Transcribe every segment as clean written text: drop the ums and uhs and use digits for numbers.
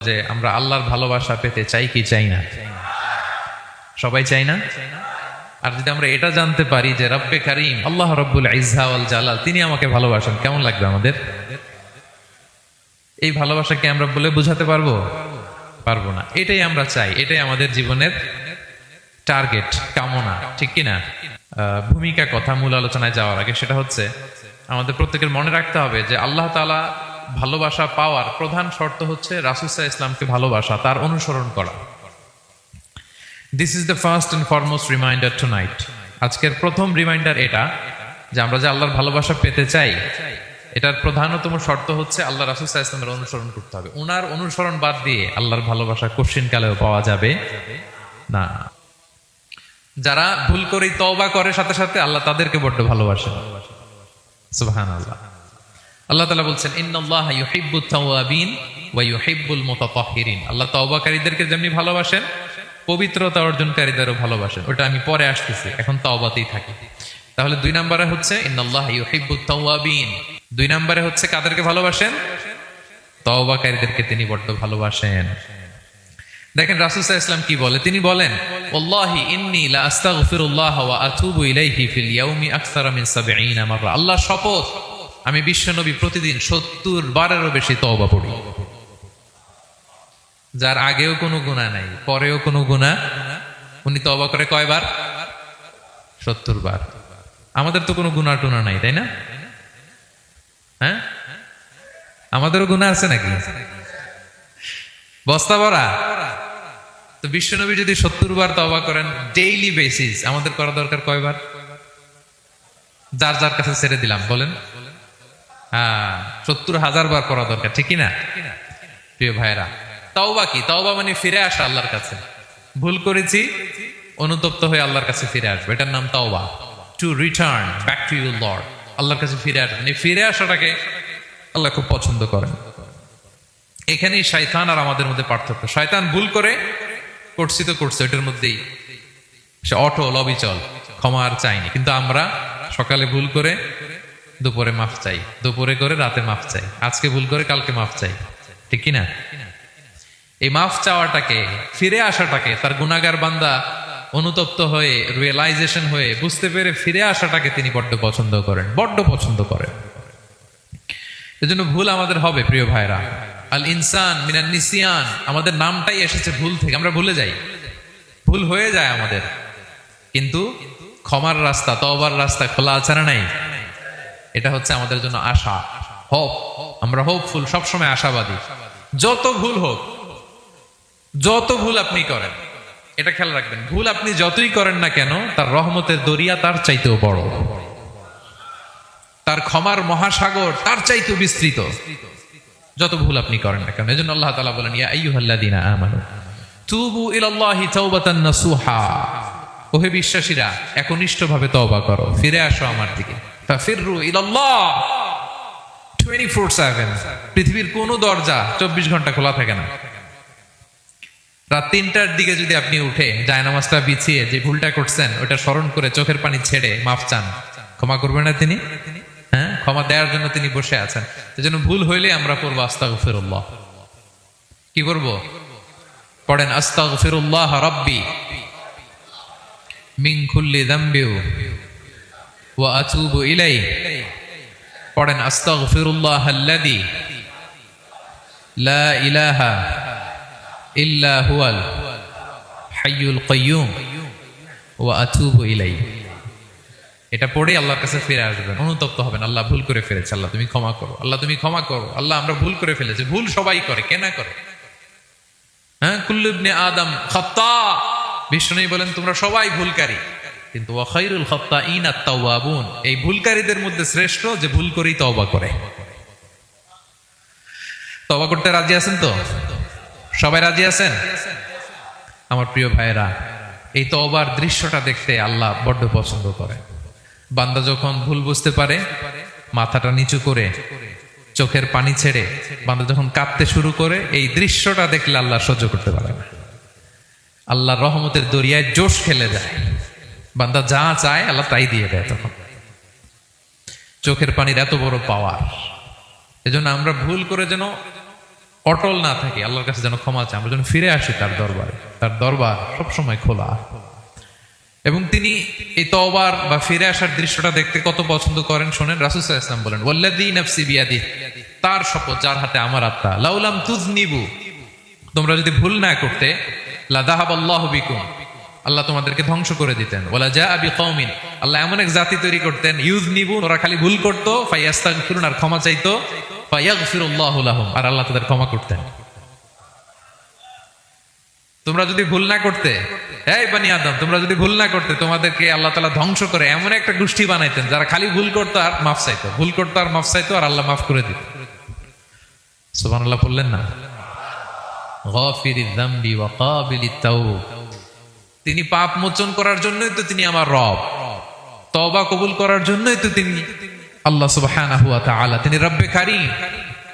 যে আমরা আল্লাহর ভালোবাসা পেতে চাই কি চাই না? সবাই চাই না? আর যদি আমরা এটা জানতে পারি যে রব্বে কারীম আল্লাহ রব্বুল ইজ্জা ওয়াল জালাল তিনি আমাকে ভালোবাসেন, কেমন লাগবে আমাদের? এই ভালোবাসাকে আমরা বলে বোঝাতে পারবো? পারবো না। এটাই আমরা চাই, এটাই আমাদের জীবনের টার্গেট, কামনা, ঠিক কিনা? ভূমিকা কথা মূল আলোচনায় যাওয়ার আগে সেটা হচ্ছে আমাদের প্রত্যেকের মনে রাখতে হবে যে আল্লাহ তাআলা ভালোবাসা পাওয়ার প্রধান শর্ত হচ্ছে রাসূল সাল্লাল্লাহু আলাইহি ওয়াসাল্লামকে ভালোবাসা, তার অনুসরণ করা। This is the first and foremost reminder tonight. আজকের প্রথম রিমাইন্ডার এটা যে আমরা যে আল্লাহর ভালোবাসা পেতে চাই, এটার প্রধানতম শর্ত হচ্ছে আল্লাহ রাসূল সাল্লাল্লাহু আলাইহি ওয়াসাল্লামের অনুসরণ করতে হবে। ওনার অনুসরণ বাদ দিয়ে আল্লাহর ভালোবাসা কোশ্চিন কালেও পাওয়া যাবে না। যারা ভুল করে তওবা করে সাথে সাথে আল্লাহ তাদেরকে বড্ড ভালোবাসেন। সুবহানাল্লাহ। আল্লাহ তাআলা বলছেন ইন্নাল্লাহা ইউহিব্বুত তাওয়াবিন ওয়া ইউহিব্বুল মুতাতাহহিরিন। আল্লাহ তওবাকারীদেরকে যেমনি ভালোবাসেন, পবিত্রতা অর্জনকারীদেরও ভালোবাসেন। ওটা আমি পরে আসতেছি, এখন তওবাতেই থাকি। তাহলে 2 নম্বরে হচ্ছে ইন্নাল্লাহা ইউহিব্বুত তাওয়াবিন। 2 নম্বরে হচ্ছে কাদেরকে ভালোবাসেন? তওবাকারীদেরকে তিনি বড্ড ভালোবাসেন। দেখেন রাসূল সাল্লাল্লাহু আলাইহি ওয়াসাল্লাম কি বলে, তিনি বলেন ওয়াল্লাহি ইন্নী লা আস্তাগফিরুল্লাহ ওয়া আতুবু ইলাইহি ফিল ইয়াউমি আকসারা মিন 70 মাররা। আল্লাহ শপথ, আমি বিশ্বনবী প্রতিদিন 70 বারেরও বেশি তওবা পড়ি। যার আগেও কোনো গুনাহ নাই, পরেও কোনো গুনাহ, উনি তওবা করে কয়বার? 70 বার। আমাদের তো কোনো গুনাহ টুনা নাই, তাই না? হ্যাঁ, আমাদেরও গুনাহ আছে নাকি? বস্তা ভরা। তো বিশ্বনবী যদি 70 বার তওবা করেন ডেইলি বেসিস, আমাদের করা দরকার কয়বার? যার যার কাছে ছেড়ে দিলাম, বলেন। হ্যাঁ, 70,000 বার করা দরকার, ঠিক কি না? প্রিয় ভাইরা, তওবা কি? তওবা মানে ফিরে আসা আল্লাহর কাছে। ভুল করেছি, অনুতপ্ত হয়ে আল্লাহর কাছে ফিরে আসবে, এটার নাম তওবা। To return back to your Lord, আল্লাহর কাছে ফিরে আসবেন। এই ফিরে আসাটাকে আল্লাহ খুব পছন্দ করেন। এখানেই শয়তান আর আমাদের মধ্যে পার্থক্য। শয়তান ভুল করে করছি তো করছে, এটার মধ্যেই সে অটল অবিচল, ক্ষমা আর চাইনি। কিন্তু আমরা সকালে ভুল করে দুপুরে মাফ চাই, দুপুরে করে রাতে মাফ চাই, আজকে ভুল করে কালকে মাফ চাই, ঠিক কিনা? এই মাফ চাওয়াটাকে, ফিরে আসাটাকে, তার গুনাহগার বান্দা অনুতপ্ত হয়ে, রিয়েলাইজেশন হয়ে, বুঝতে পেরে ফিরে আসাটাকে তিনি বড্ড পছন্দ করেন, বড্ড পছন্দ করেন। এজন্য ভুল আমাদের হবে প্রিয় ভাইরা। আল ইনসান মিনান নিসিয়ান, আমাদের নামটাই এসেছে ভুল থেকে। আমরা ভুলে যাই, ভুল হয়ে যায় আমাদের, কিন্তু ক্ষমার রাস্তা, তওবার রাস্তা খোলা আছে না নাই? এটা হচ্ছে আমাদের জন্য আশা, হোপ। আমরা হোপফুল, সবসময় আশাবাদী। যত ভুল হোক, যত ভুল আপনি করেন, এটা খেয়াল রাখবেন, ভুল আপনি যতই করেন না কেন, তার রহমতের দরিয়া তার চাইতেও বড়, তার ক্ষমার মহাসাগর তার চাইতেও বিস্তৃত, যত ভুল আপনি করেন না কেন। এজন্য আল্লাহ তাআলা বলেন ইয়া আইয়ুহাল্লাযীনা আমানু তুবু ইলাল্লাহি তাওবাতান নাসুহা। ওহে বিশ্বাসীরা, একনিষ্ঠভাবে তওবা করো, ফিরে আসো আমার দিকে। ফাফিররু ইলাল্লাহ 24/7। পৃথিবীর কোনো দরজা 24 ঘন্টা খোলা থাকে না। রাত 3টার দিকে যদি আপনি উঠে জায়নামাজটা বিছিয়ে যে ভুলটা করছেন ওটা স্মরণ করে চোখের পানি ছেড়ে মাফ চান, ক্ষমা করবেন না তিনি? হ্যাঁ, ক্ষমা দেওয়ার জন্য তিনি বসে আছেন। এজন্য ভুল হইলে আমরা পড়বো আস্তাগফিরুল্লাহ। কি করব? পড়েন আস্তাগফিরুল্লাহ রাব্বি মিন কুল্লি যামবি ওয়া আতুবু ইলাইহি। পড়েন আস্তাগফিরুল্লাহাল্লাযী লা ইলাহা ইল্লা হুয়াল হাইয়ুল কাইয়্যুম ওয়া আতুবু ইলাইহি। এটা পড়ে আল্লাহর কাছে ফিরে আসবেন, অনুতপ্ত হবেন। আল্লাহ ভুল করে ফেলেছে, আল্লাহ তুমি ক্ষমা করো, আল্লাহ তুমি ক্ষমা করো, আল্লাহ আমরা ভুল করে ফেলেছি। ভুল সবাই করে, কে না করে? হ্যাঁ, কুল্লু ইবনে আদম খাত্তা। বিষ্ণু বলেন তোমরা সবাই ভুলকারী, কিন্তু ওয়া খায়রুল খাত্তাইন আত-তাওয়াবুন। এই ভুলকারীদের মধ্যে শ্রেষ্ঠ যে ভুল করেই তওবা করে। তওবা করতে রাজি আছেন তো? সবাই রাজি আছেন? আমার প্রিয় ভাইরা, এই তওবার দৃশ্যটা দেখতে আল্লাহ বড্ড পছন্দ করে। বান্দা যখন ভুল বুঝতে পারে, মাথাটা নিচু করে চোখের পানি ছেড়ে বান্দা যখন কাঁদতে শুরু করে, এই দৃশ্যটা দেখলে আল্লাহ সহ্য করতে পারে না। আল্লাহর রহমতের দরিয়ায় জোশ খেলে যায়, বান্দা যা চায় আল্লাহ তাই দিয়ে দেয়। তখন চোখের পানির এত বড় পাওয়ার। এজন্য আমরা ভুল করে যেন অটল না থাকি, আল্লাহর কাছে যেন ক্ষমা চাই, আমরা যেন ফিরে আসি তার দরবারে। তার দরবার সবসময় খোলা। এবং তিনি এই তওবার বা ফিরে আসার দৃশ্যটা দেখতে কত পছন্দ করেন শোনেন। রাসূল সাল্লাল্লাহু আলাইহি ওয়াসাল্লাম বলেন, ওয়াল্লাযী নাফসি বিয়াদিহি, তার শপথ যার হাতে আমার আত্মা, লাউলাম তুযনিবু, তোমরা যদি ভুল না করতে, লা যাহাবাল্লাহু বিকুম, আল্লাহ তোমাদেরকে ধ্বংস করে দিতেন। ওয়ালা জাআ বিকওমিন, আল্লাহ এমন এক জাতি তৈরি করতেন, ইউযনিবুন, ওরা খালি ভুল করতো, ফায়াস্তাগফিরুন, আর ক্ষমা চাইতো, ফায়াগফিরুল্লাহু লাহুম, আর আল্লাহ তাদের ক্ষমা করতেন। তোমরা যদি ভুল না করতে, এই বনি আদম, তোমরা যদি ভুল না করতে, তোমাদেরকে আল্লাহ তাআলা ধ্বংস করে এমন একটা গোষ্ঠী বানাইতেন যারা খালি ভুল করতো আর মাফ চাইতো, ভুল করতো আর মাফ চাইতো, আর আল্লাহ মাফ করে দিত। সুবহানাল্লাহ বললেন না? গাফিরিয যামবি ওয়া কাবিলিত তাওব, তিনি পাপ মোচন করার জন্যই তো তিনি আমার রব, তওবা কবুল করার জন্যই তো তিনি আল্লাহ সুবহানাহু ওয়া তাআলা, তিনি রব্বে কারীম,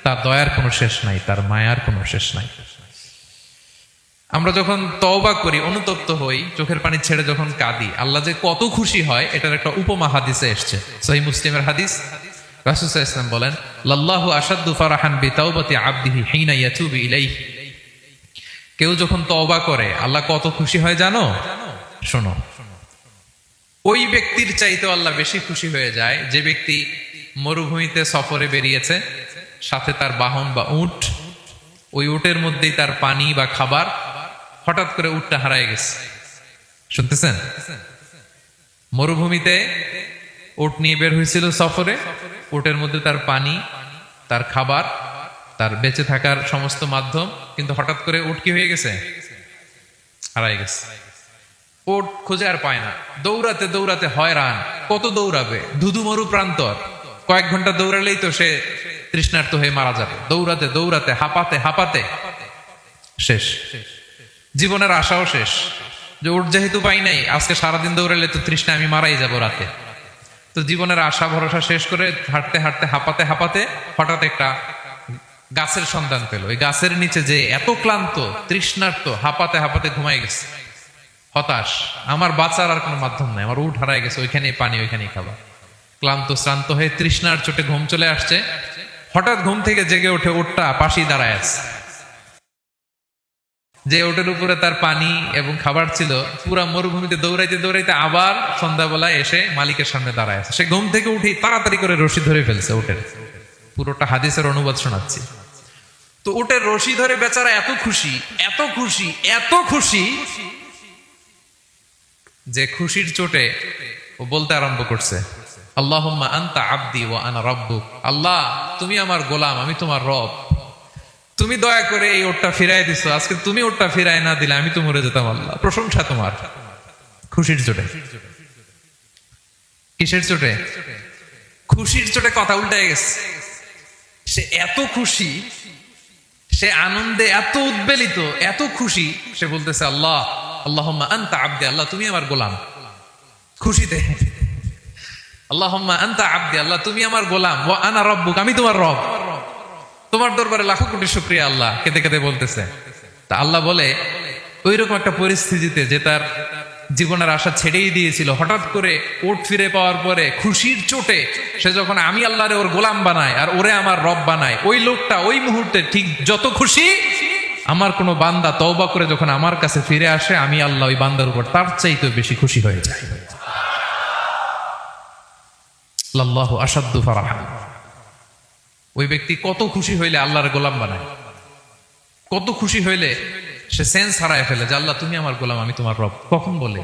তার দয়ার কোনো শেষ নাই, তার মায়ার কোনো শেষ নাই। আমরা যখন তওবা করি, অনুতপ্ত হই, চোখের পানি ছেড়ে যখন কাঁদি, আল্লাহ যে কত খুশি হয় এটার একটা উপমা হাদিসে এসেছে, সহিহ মুসলিমের হাদিস। রাসূল সাল্লাল্লাহু আলাইহি ওয়াসাল্লাম বলেন, লাল্লাহু আশাদ্দু ফারাহান বিতাওবাতি আবদিহি হিনা ইয়াতুবু ইলাইহি, কেউ যখন তওবা করে আল্লাহ কত খুশি হয় জানো? শোনো, ওই ব্যক্তির চাইতে আল্লাহ বেশি খুশি হয়ে যায় যে ব্যক্তি মরুভূমিতে সফরে বেরিয়েছে, সাথে তার বাহন বা উট, ওই উটের মধ্যেই তার পানি বা খাবার, হঠাৎ করে উটটা হারায় গেছে। শুনতেছেন? মরুভূমিতে উট নিয়ে বের হয়েছিল সফরে, উটের মধ্যে তার পানি, তার খাবার, তার বেঁচে থাকার সমস্ত মাধ্যম, কিন্তু হঠাৎ করে উট কি হয়ে গেছে? হারায় গেছে। উট খুঁজে আর পায় না, দৌড়াতে দৌড়াতে হয়রান, কত দৌড়াবে, ধুধু মরু প্রান্তর, কয়েক ঘন্টা দৌড়ালেই তো সে তৃষ্ণার্ত হয়ে মারা যাবে। দৌড়াতে দৌড়াতে হাঁপাতে হাঁপাতে শেষ, জীবনের আশাও শেষ, যে উট যেহেতু পাই নাই, আজকে সারাদিন দৌড়ালে তো তৃষ্ণা আমি মারাই যাব রাতে। তো জীবনের আশা ভরসা শেষ করে হাঁটতে হাঁটতে হাঁপাতে হাঁপাতে হঠাৎ একটা গাছের সন্ধান পেল। ওই গাছের নিচে যে এত ক্লান্ত, তৃষ্ণার্ত, হাঁপাতে হাঁপাতে ঘুমাই গেছে, হতাশ, আমার বাঁচার আর কোনো মাধ্যম নাই, আমার উট হারায় গেছে, ওইখানেই পানি, ওইখানেই খাবার। ক্লান্ত শ্রান্ত হয়ে তৃষ্ণার চোটে ঘুম চলে আসছে। হঠাৎ ঘুম থেকে জেগে উঠে উটটা পাশেই দাঁড়ায় আছে। যে ওটের উপরে তার পানি এবং খাবার ছিল, পুরা মরুভূমিতে দৌড়াইতে দৌড়াইতে আবার সন্ধ্যাবেলায় এসে মালিকের সামনে দাঁড়ায় আছে। সে ঘুম থেকে উঠে তাড়াতাড়ি করে রশি ধরে ফেলছে উটের। পুরোটা হাদিসের অনুবাদ শোনাচ্ছি। তো উটের রশি ধরে বেচারা এত খুশি, এত খুশি, এত খুশি, যে খুশির চোটে ও বলতে আরম্ভ করছে, আল্লাহুম্মা আনতা আবদি ওয়া আনা রাব্বুক, আল্লাহ তুমি আমার গোলাম, আমি তোমার রব, তুমি দয়া করে এই ওটটা ফিরাই দিছো, আজকে তুমি ওটটা ফিরাই না দিলে আমি তো মরে যেতাম। আল্লাহ প্রশংসা তোমার। খুশির চোটে। কিসের চোটে? খুশির চোটে কথা উল্টায় গেছে। সে এত খুশি, সে আনন্দে এত উদ্বেলিত, এত খুশি, সে বলতেছে আল্লাহ, আল্লাহুম্মা আনতা আবদি, আল্লাহ তুমি আমার গোলাম। খুশিতে আল্লাহুম্মা আনতা আবদি, আল্লাহ তুমি আমার গোলাম, ওয়া আনা রাব্বুক, আমি তোমার রব, তোমার দরবারে লাখো কোটি শুকরিয়া। আল্লাহ কেঁদে কেঁদে বলতেছে। তা আল্লাহ বলে, ওইরকম একটা পরিস্থিতিতে যে তার জীবনের আশা ছেড়েই দিয়েছিল, হঠাৎ করে ওট ফিরে পাওয়ার পরে খুশির চোটে সে যখন আমি আল্লাহরে ওর গোলাম বানায় আর ওরে আমার রব বানায়, ওই লোকটা ওই মুহূর্তে ঠিক যত খুশি, আমার কোনো বান্দা তওবা করে যখন আমার কাছে ফিরে আসে, আমি আল্লাহ ওই বান্দার উপর তার চাইতে বেশি খুশি হয়ে যায়। আল্লাহু আশাদ্দু ফারাহান। ওই ব্যক্তি কত খুশি হইলে আল্লাহর গোলাম বানায়, কত খুশি হইলে সে সেন্স হারায় ফেলে যে আল্লাহ তুমি আমার গোলাম, আমি তোমার রব। কখন বলে?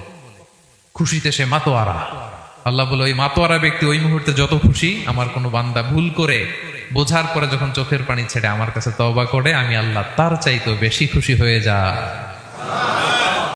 খুশিতে সে মাতোয়ারা। আল্লাহ বলে, ওই মাতোয়ারা ব্যক্তি ওই মুহূর্তে যত খুশি, আমার কোনো বান্দা ভুল করে বোঝার পরে যখন চোখের পানি ছেড়ে আমার কাছে তওবা করে, আমি আল্লাহ তার চাইতেও বেশি খুশি হয়ে যায়।